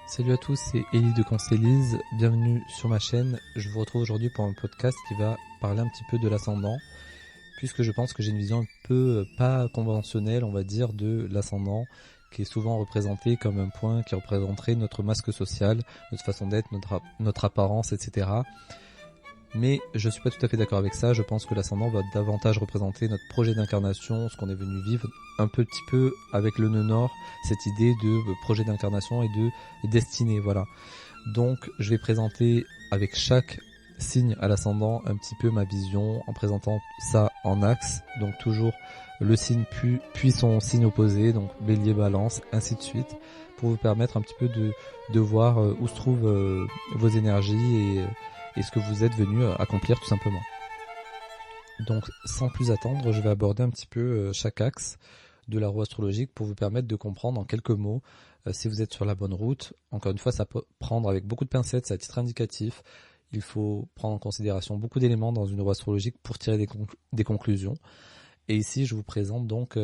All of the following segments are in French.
Salut à tous, c'est Élie de Constellise, bienvenue sur ma chaîne. Je vous retrouve aujourd'hui pour un podcast qui va parler un petit peu de l'ascendant, puisque je pense que j'ai une vision un peu pas conventionnelle, on va dire, de l'ascendant, qui est souvent représenté comme un point qui représenterait notre masque social, notre façon d'être, notre apparence, etc. Mais je suis pas tout à fait d'accord avec ça, je pense que l'ascendant va davantage représenter notre projet d'incarnation, ce qu'on est venu vivre un petit peu avec le nœud nord, cette idée de projet d'incarnation et de destinée, voilà. Donc je vais présenter avec chaque signe à l'ascendant un petit peu ma vision en présentant ça en axe, donc toujours le signe puis son signe opposé, donc bélier, balance, ainsi de suite, pour vous permettre un petit peu de voir où se trouvent vos énergies et ce que vous êtes venu accomplir tout simplement. Donc sans plus attendre, je vais aborder un petit peu chaque axe de la roue astrologique pour vous permettre de comprendre en quelques mots si vous êtes sur la bonne route. Encore une fois, ça peut prendre avec beaucoup de pincettes, c'est à titre indicatif. Il faut prendre en considération beaucoup d'éléments dans une roue astrologique pour tirer des conclusions. Et ici, je vous présente donc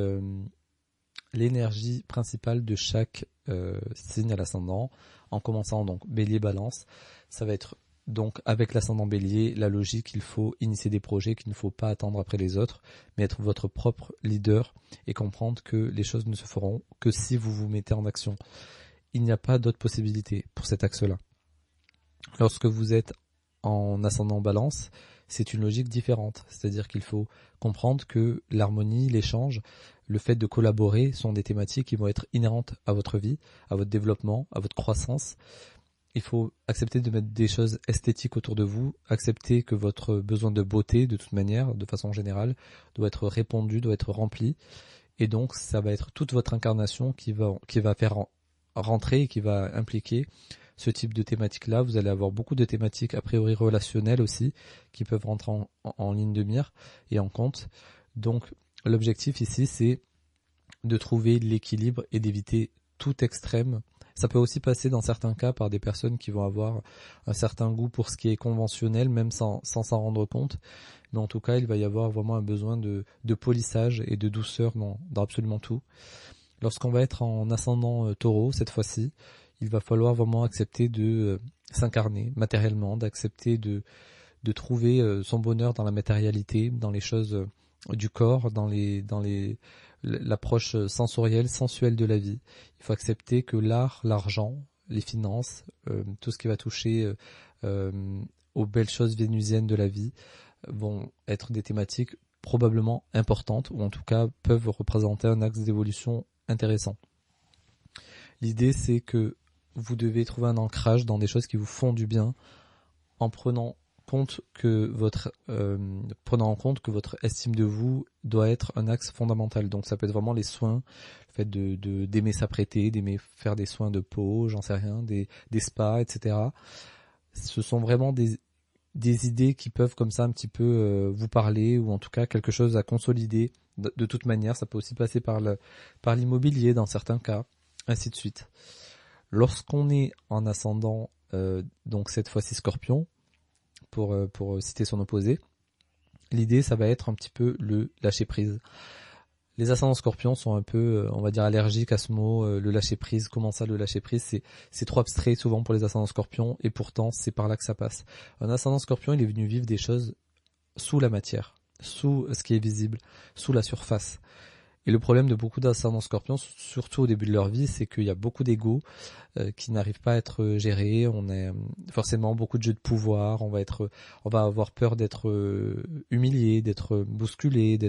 l'énergie principale de chaque signe à l'ascendant, en commençant donc bélier, balance. Ça va être donc avec l'ascendant bélier, la logique, il faut initier des projets qu'il ne faut pas attendre après les autres, mais être votre propre leader et comprendre que les choses ne se feront que si vous vous mettez en action. Il n'y a pas d'autre possibilité pour cet axe-là. Lorsque vous êtes en ascendant balance, c'est une logique différente, c'est-à-dire qu'il faut comprendre que l'harmonie, l'échange, le fait de collaborer sont des thématiques qui vont être inhérentes à votre vie, à votre développement, à votre croissance. Il faut accepter de mettre des choses esthétiques autour de vous, accepter que votre besoin de beauté, de toute manière, de façon générale, doit être répondu, doit être rempli. Et donc, ça va être toute votre incarnation qui va faire rentrer et qui va impliquer ce type de thématique-là. Vous allez avoir beaucoup de thématiques, a priori relationnelles aussi, qui peuvent rentrer en ligne de mire et en compte. Donc, l'objectif ici, c'est de trouver l'équilibre et d'éviter tout extrême. Ça peut aussi passer dans certains cas par des personnes qui vont avoir un certain goût pour ce qui est conventionnel, même sans s'en rendre compte. Mais en tout cas, il va y avoir vraiment un besoin de polissage et de douceur dans absolument tout. Lorsqu'on va être en ascendant taureau, cette fois-ci, il va falloir vraiment accepter de s'incarner matériellement, d'accepter de trouver son bonheur dans la matérialité, dans les choses du corps, dans l'approche sensorielle, sensuelle de la vie. Il faut accepter que l'art, l'argent, les finances, tout ce qui va toucher aux belles choses vénusiennes de la vie vont être des thématiques probablement importantes, ou en tout cas peuvent représenter un axe d'évolution intéressant. L'idée, c'est que vous devez trouver un ancrage dans des choses qui vous font du bien en prenant en compte que votre estime de vous doit être un axe fondamental. Donc ça peut être vraiment les soins, le fait d'aimer s'apprêter, d'aimer faire des soins de peau, j'en sais rien, des spas, etc. Ce sont vraiment des idées qui peuvent comme ça un petit peu vous parler, ou en tout cas quelque chose à consolider de toute manière. Ça peut aussi passer par l'immobilier dans certains cas, ainsi de suite. Lorsqu'on est en ascendant, donc cette fois-ci Scorpion, pour citer son opposé, l'idée ça va être un petit peu le lâcher prise. Les ascendants Scorpions sont un peu, on va dire, allergiques à ce mot, le lâcher prise. Comment ça, le lâcher prise? C'est trop abstrait souvent pour les ascendants Scorpions, et pourtant c'est par là que ça passe. Un ascendant Scorpion, il est venu vivre des choses sous la matière, sous ce qui est visible, sous la surface. Et le problème de beaucoup d'ascendants Scorpions, surtout au début de leur vie, c'est qu'il y a beaucoup d'ego qui n'arrivent pas à être gérés. On a forcément beaucoup de jeux de pouvoir. On va avoir peur d'être humilié, d'être bousculé,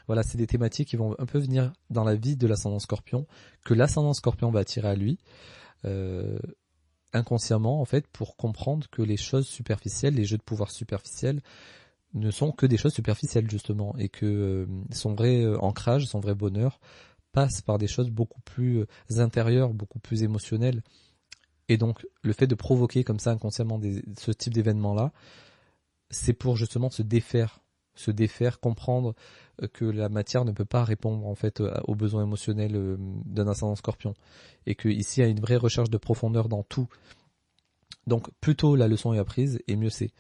voilà, c'est des thématiques qui vont un peu venir dans la vie de l'ascendant Scorpion, que l'ascendant Scorpion va attirer à lui inconsciemment en fait, pour comprendre que les choses superficielles, les jeux de pouvoir superficiels, ne sont que des choses superficielles justement, et que son vrai ancrage, son vrai bonheur passe par des choses beaucoup plus intérieures, beaucoup plus émotionnelles. Et donc le fait de provoquer comme ça inconsciemment ce type d'événement-là, c'est pour justement se défaire, comprendre que la matière ne peut pas répondre en fait aux besoins émotionnels d'un ascendant Scorpion, et que ici il y a une vraie recherche de profondeur dans tout. Donc plus tôt la leçon est apprise, et mieux c'est.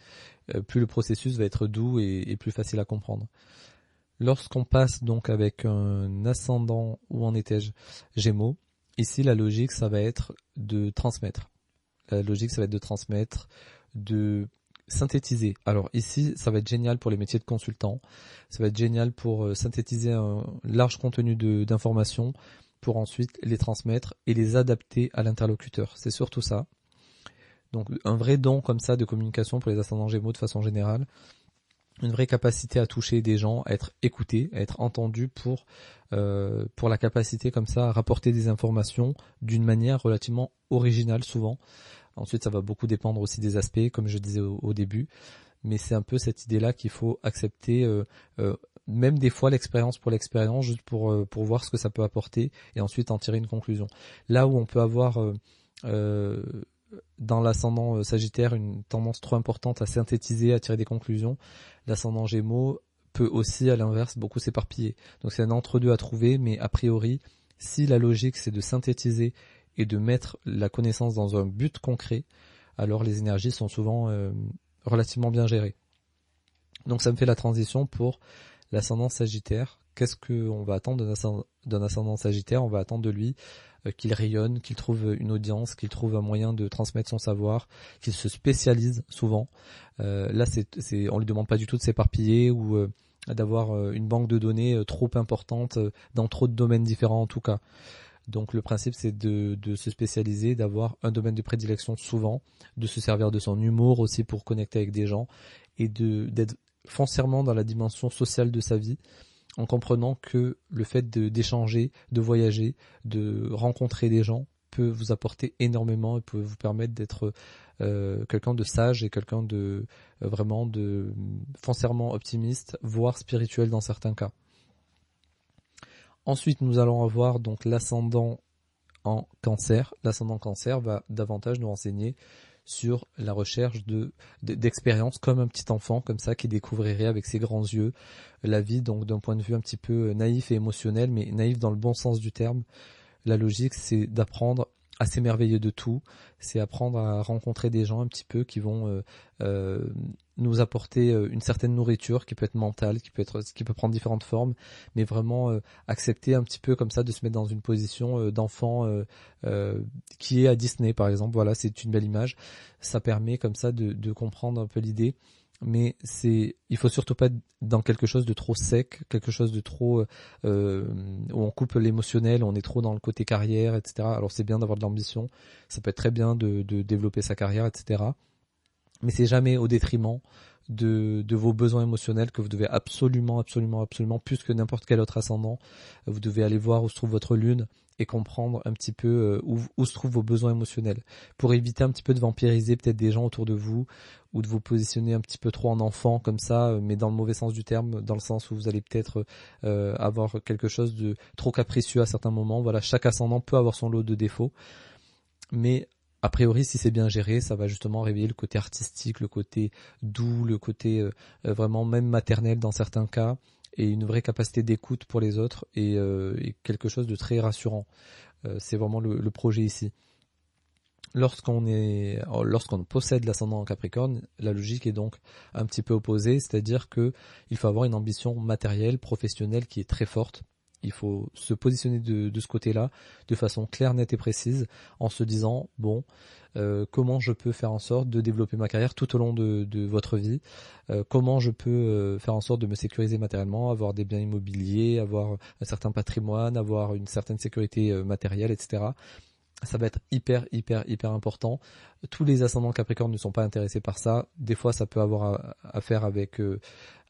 Plus le processus va être doux et plus facile à comprendre. Lorsqu'on passe donc avec un ascendant, où en étais-je, Gémeaux, ici la logique ça va être de transmettre. La logique, ça va être de transmettre, de synthétiser. Alors ici, ça va être génial pour les métiers de consultant. Ça va être génial pour synthétiser un large contenu d'informations pour ensuite les transmettre et les adapter à l'interlocuteur. C'est surtout ça. Donc un vrai don comme ça de communication pour les ascendants Gémeaux de façon générale. Une vraie capacité à toucher des gens, à être écouté, à être entendu pour la capacité comme ça à rapporter des informations d'une manière relativement originale souvent. Ensuite, ça va beaucoup dépendre aussi des aspects, comme je disais au début, mais c'est un peu cette idée-là qu'il faut accepter, même des fois l'expérience pour l'expérience, juste pour voir ce que ça peut apporter et ensuite en tirer une conclusion. Là où on peut avoir dans l'ascendant Sagittaire une tendance trop importante à synthétiser, à tirer des conclusions, l'ascendant Gémeaux peut aussi à l'inverse beaucoup s'éparpiller. Donc c'est un entre-deux à trouver, mais a priori, si la logique c'est de synthétiser et de mettre la connaissance dans un but concret, alors les énergies sont souvent relativement bien gérées. Donc ça me fait la transition pour l'ascendant Sagittaire. Qu'est-ce qu'on va attendre d'un ascendant Sagittaire? On va attendre de lui qu'il rayonne, qu'il trouve une audience, qu'il trouve un moyen de transmettre son savoir, qu'il se spécialise souvent. Là, on lui demande pas du tout de s'éparpiller ou d'avoir une banque de données trop importante dans trop de domaines différents en tout cas. Donc le principe c'est de se spécialiser, d'avoir un domaine de prédilection souvent, de se servir de son humour aussi pour connecter avec des gens et d'être foncièrement dans la dimension sociale de sa vie en comprenant que le fait d'échanger, de voyager, de rencontrer des gens peut vous apporter énormément et peut vous permettre d'être quelqu'un de sage et quelqu'un de vraiment de foncièrement optimiste, voire spirituel dans certains cas. Ensuite, nous allons avoir donc l'ascendant en Cancer. L'ascendant Cancer va davantage nous renseigner sur la recherche d'expériences comme un petit enfant, comme ça, qui découvrirait avec ses grands yeux la vie, donc d'un point de vue un petit peu naïf et émotionnel, mais naïf dans le bon sens du terme. La logique, c'est d'apprendre à s'émerveiller de tout, c'est apprendre à rencontrer des gens un petit peu qui vont nous apporter une certaine nourriture qui peut être mentale, qui peut prendre différentes formes, mais vraiment accepter un petit peu comme ça de se mettre dans une position d'enfant qui est à Disney par exemple. Voilà, c'est une belle image. Ça permet comme ça de comprendre un peu l'idée. Mais il faut surtout pas être dans quelque chose de trop sec, quelque chose de trop où on coupe l'émotionnel, on est trop dans le côté carrière, etc. Alors c'est bien d'avoir de l'ambition, ça peut être très bien de développer sa carrière, etc. Mais c'est jamais au détriment de vos besoins émotionnels que vous devez absolument, plus que n'importe quel autre ascendant. Vous devez aller voir où se trouve votre lune et comprendre un petit peu où se trouvent vos besoins émotionnels pour éviter un petit peu de vampiriser peut-être des gens autour de vous ou de vous positionner un petit peu trop en enfant comme ça, mais dans le mauvais sens du terme, dans le sens où vous allez peut-être avoir quelque chose de trop capricieux à certains moments. Voilà, chaque ascendant peut avoir son lot de défauts, mais a priori, si c'est bien géré, ça va justement réveiller le côté artistique, le côté doux, le côté vraiment même maternel dans certains cas, et une vraie capacité d'écoute pour les autres, et quelque chose de très rassurant. C'est vraiment le projet ici. Lorsqu'on possède l'ascendant en Capricorne, la logique est donc un petit peu opposée, c'est-à-dire que il faut avoir une ambition matérielle, professionnelle qui est très forte. Il faut se positionner de ce côté-là de façon claire, nette et précise en se disant comment je peux faire en sorte de développer ma carrière tout au long de votre vie, comment je peux faire en sorte de me sécuriser matériellement, avoir des biens immobiliers, avoir un certain patrimoine, avoir une certaine sécurité matérielle, etc. Ça va être hyper important. Tous les ascendants Capricorne ne sont pas intéressés par ça. Des fois, ça peut avoir à faire avec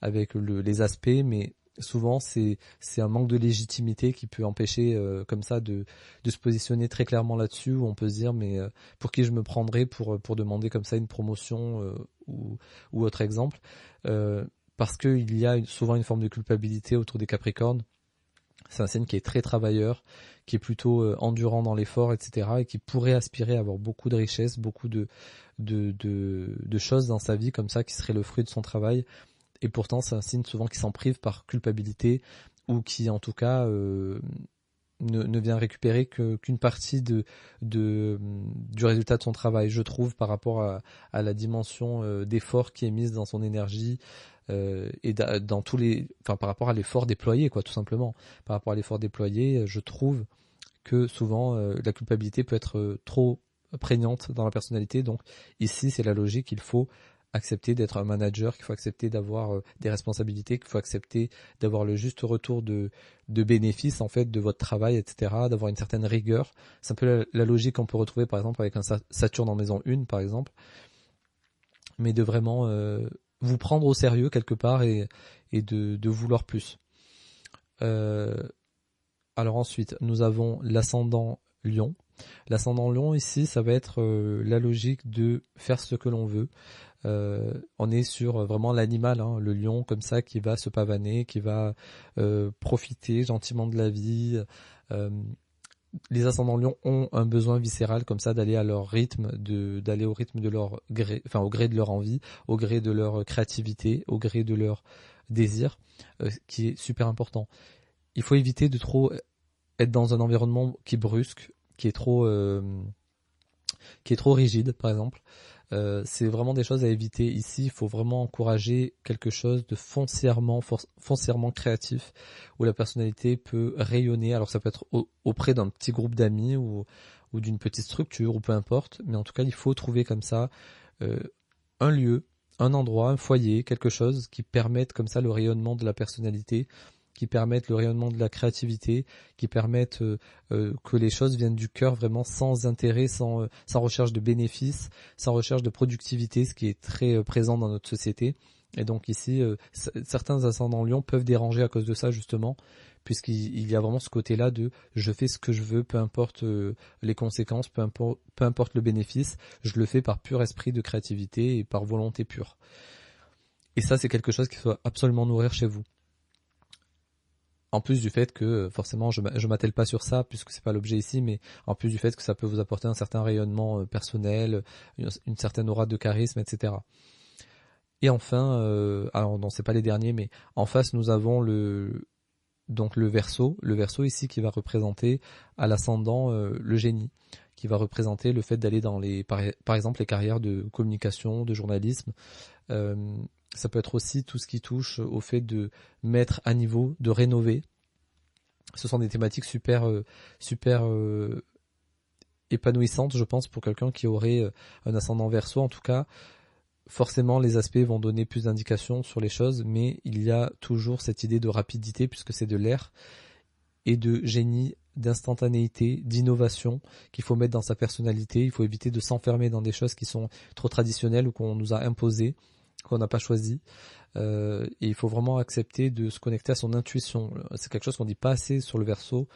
les aspects, mais souvent c'est un manque de légitimité qui peut empêcher comme ça de se positionner très clairement là-dessus, où on peut se dire mais pour qui je me prendrais pour demander comme ça une promotion ou autre exemple, parce qu'il y a souvent une forme de culpabilité autour des Capricornes. C'est un signe qui est très travailleur, qui est plutôt endurant dans l'effort, etc. et qui pourrait aspirer à avoir beaucoup de richesses, beaucoup de choses dans sa vie comme ça qui seraient le fruit de son travail. Et pourtant, c'est un signe souvent qui s'en prive par culpabilité ou qui, en tout cas, ne vient récupérer qu'une partie du résultat de son travail, je trouve, par rapport à la dimension d'effort qui est mise dans son énergie et dans par rapport à l'effort déployé, quoi, tout simplement. Par rapport à l'effort déployé, je trouve que souvent la culpabilité peut être trop prégnante dans la personnalité. Donc ici, c'est la logique, il faut accepter d'être un manager, qu'il faut accepter d'avoir des responsabilités, qu'il faut accepter d'avoir le juste retour de bénéfices en fait de votre travail, etc., d'avoir une certaine rigueur. C'est un peu la logique qu'on peut retrouver par exemple avec un Saturne en maison 1 par exemple, mais de vraiment vous prendre au sérieux quelque part et de vouloir plus. Alors ensuite, nous avons l'ascendant Lion. L'ascendant Lion ici, ça va être la logique de faire ce que l'on veut. On est sur vraiment l'animal, hein, le lion comme ça qui va se pavaner, qui va profiter gentiment de la vie. Euh, les ascendants Lion ont un besoin viscéral comme ça d'aller à leur rythme, d'aller au rythme de leur gré, enfin au gré de leur envie, au gré de leur créativité, au gré de leur désir, qui est super important. Il faut éviter de trop être dans un environnement qui est brusque, qui est trop rigide, par exemple. C'est vraiment des choses à éviter. Ici, il faut vraiment encourager quelque chose de foncièrement créatif, où la personnalité peut rayonner. Alors ça peut être auprès d'un petit groupe d'amis ou d'une petite structure, ou peu importe. Mais en tout cas, il faut trouver comme ça un lieu, un endroit, un foyer, quelque chose qui permette comme ça le rayonnement de la personnalité, qui permettent le rayonnement de la créativité, qui permettent que les choses viennent du cœur vraiment sans intérêt, sans recherche de bénéfices, sans recherche de productivité, ce qui est très présent dans notre société. Et donc ici, certains ascendants Lion peuvent déranger à cause de ça justement, puisqu'il y a vraiment ce côté-là de je fais ce que je veux, peu importe les conséquences, peu importe le bénéfice, je le fais par pur esprit de créativité et par volonté pure. Et ça, c'est quelque chose qu'il faut absolument nourrir chez vous. En plus du fait que, forcément, je m'attelle pas sur ça, puisque c'est pas l'objet ici, mais en plus du fait que ça peut vous apporter un certain rayonnement personnel, une certaine aura de charisme, etc. Et enfin, alors non, c'est pas les derniers, mais en face, nous avons le Verseau. Le Verseau ici qui va représenter à l'ascendant le génie, qui va représenter le fait d'aller dans par exemple, les carrières de communication, de journalisme. Ça peut être aussi tout ce qui touche au fait de mettre à niveau, de rénover. Ce sont des thématiques super épanouissantes, je pense, pour quelqu'un qui aurait un ascendant Verseau. En tout cas, forcément, les aspects vont donner plus d'indications sur les choses, mais il y a toujours cette idée de rapidité, puisque c'est de l'air, et de génie, d'instantanéité, d'innovation qu'il faut mettre dans sa personnalité. Il faut éviter de s'enfermer dans des choses qui sont trop traditionnelles ou qu'on nous a imposées, qu'on n'a pas choisi, et il faut vraiment accepter de se connecter à son intuition. C'est quelque chose qu'on dit pas assez sur le Verseau,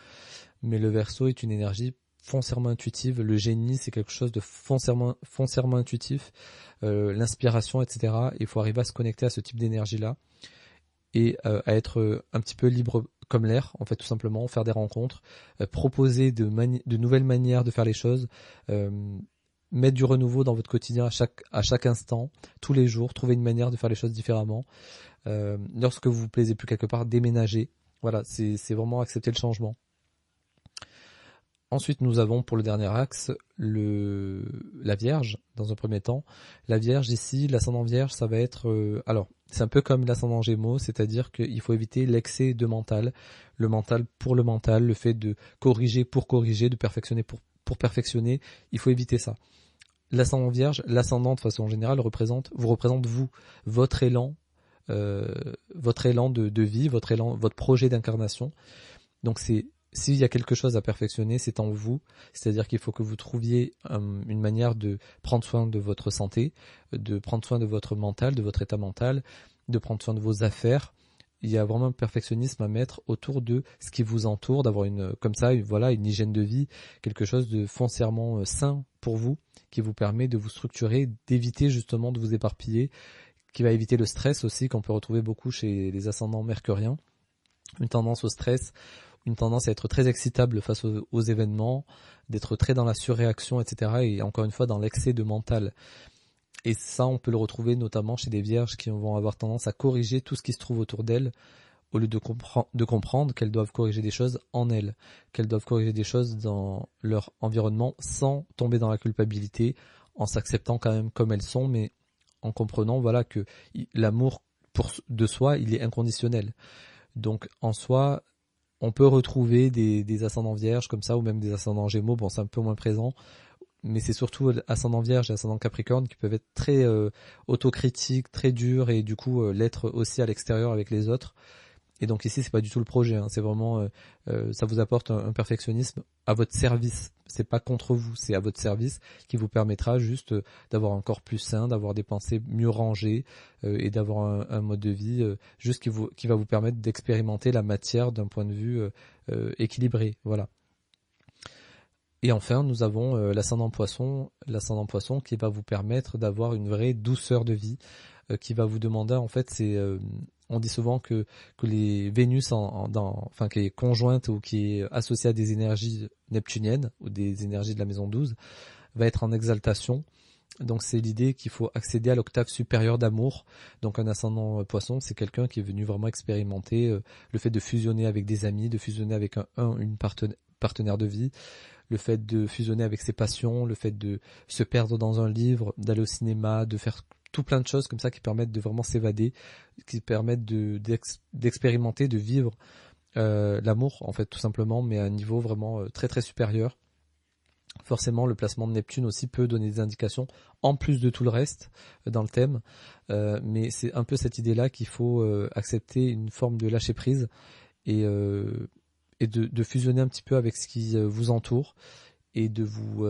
mais le Verseau est une énergie foncièrement intuitive. Le génie, c'est quelque chose de foncièrement intuitif, l'inspiration, etc. Il faut arriver à se connecter à ce type d'énergie là et à être un petit peu libre comme l'air, en fait, tout simplement, faire des rencontres, proposer de nouvelles manières de faire les choses, mettre du renouveau dans votre quotidien à chaque instant, tous les jours, trouver une manière de faire les choses différemment. Lorsque vous vous plaisez plus quelque part, déménager. Voilà, c'est vraiment accepter le changement. Ensuite, nous avons pour le dernier axe la Vierge, dans un premier temps. La Vierge ici, l'ascendant Vierge, ça va être... alors, c'est un peu comme l'ascendant Gémeaux, c'est-à-dire qu'il faut éviter l'excès de mental, le mental pour le mental, le fait de corriger pour corriger, de perfectionner pour perfectionner, il faut éviter ça. L'ascendant Vierge, l'ascendant de façon générale, vous représente vous, votre élan de vie, votre projet d'incarnation. Donc s'il y a quelque chose à perfectionner, c'est en vous, c'est-à-dire qu'il faut que vous trouviez une manière de prendre soin de votre santé, de prendre soin de votre mental, de votre état mental, de prendre soin de vos affaires. Il y a vraiment un perfectionnisme à mettre autour de ce qui vous entoure, d'avoir une hygiène de vie, quelque chose de foncièrement sain pour vous, qui vous permet de vous structurer, d'éviter justement de vous éparpiller, qui va éviter le stress aussi, qu'on peut retrouver beaucoup chez les ascendants mercuriens, une tendance au stress, une tendance à être très excitable face aux événements, d'être très dans la surréaction, etc. Et encore une fois dans l'excès de mental. Et ça, on peut le retrouver notamment chez des vierges qui vont avoir tendance à corriger tout ce qui se trouve autour d'elles, au lieu de comprendre qu'elles doivent corriger des choses en elles, qu'elles doivent corriger des choses dans leur environnement sans tomber dans la culpabilité, en s'acceptant quand même comme elles sont, mais en comprenant que l'amour de soi, il est inconditionnel. Donc en soi, on peut retrouver des ascendants vierges comme ça, ou même des ascendants gémeaux, bon c'est un peu moins présent, mais c'est surtout ascendant Vierge et ascendant Capricorne qui peuvent être très autocritiques, très durs et du coup l'être aussi à l'extérieur avec les autres. Et donc ici c'est pas du tout le projet, hein. C'est vraiment ça vous apporte un perfectionnisme à votre service. C'est pas contre vous, c'est à votre service qui vous permettra juste d'avoir un corps plus sain, d'avoir des pensées mieux rangées et d'avoir un mode de vie juste qui va vous permettre d'expérimenter la matière d'un point de vue équilibré. Voilà. Et enfin, nous avons l'ascendant Poisson qui va vous permettre d'avoir une vraie douceur de vie, qui va vous demander, en fait, on dit souvent que les Vénus, enfin, qui est conjointe ou qui est associée à des énergies neptuniennes ou des énergies de la maison 12, va être en exaltation. Donc c'est l'idée qu'il faut accéder à l'octave supérieure d'amour. Donc un ascendant Poisson, c'est quelqu'un qui est venu vraiment expérimenter le fait de fusionner avec des amis, de fusionner avec une partenaire de vie, le fait de fusionner avec ses passions, le fait de se perdre dans un livre, d'aller au cinéma, de faire tout plein de choses comme ça qui permettent de vraiment s'évader, qui permettent d'expérimenter, de vivre l'amour en fait tout simplement, mais à un niveau vraiment très très supérieur. Forcément, le placement de Neptune aussi peut donner des indications, en plus de tout le reste dans le thème, mais c'est un peu cette idée-là qu'il faut accepter une forme de lâcher prise et de fusionner un petit peu avec ce qui vous entoure et de vous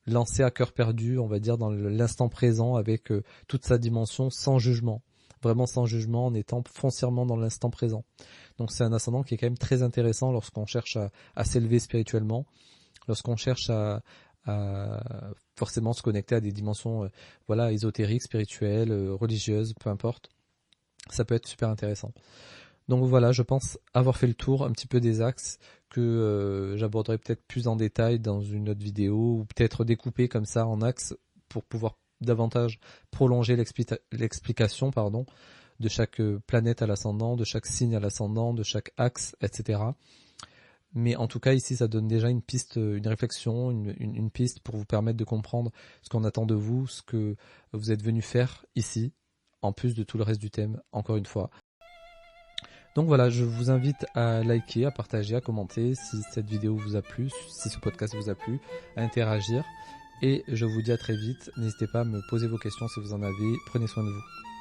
lancer à cœur perdu, on va dire, dans l'instant présent avec toute sa dimension sans jugement. Vraiment sans jugement, en étant foncièrement dans l'instant présent. Donc c'est un ascendant qui est quand même très intéressant lorsqu'on cherche à s'élever spirituellement, lorsqu'on cherche à forcément se connecter à des dimensions voilà, ésotériques, spirituelles, religieuses, peu importe. Ça peut être super intéressant. Donc voilà, je pense avoir fait le tour un petit peu des axes que j'aborderai peut-être plus en détail dans une autre vidéo ou peut-être découper comme ça en axes pour pouvoir davantage prolonger l'explication de chaque planète à l'ascendant, de chaque signe à l'ascendant, de chaque axe, etc. Mais en tout cas ici ça donne déjà une piste, une réflexion, une piste pour vous permettre de comprendre ce qu'on attend de vous, ce que vous êtes venu faire ici, en plus de tout le reste du thème, encore une fois. Donc voilà, je vous invite à liker, à partager, à commenter si cette vidéo vous a plu, si ce podcast vous a plu, à interagir. Et je vous dis à très vite. N'hésitez pas à me poser vos questions si vous en avez. Prenez soin de vous.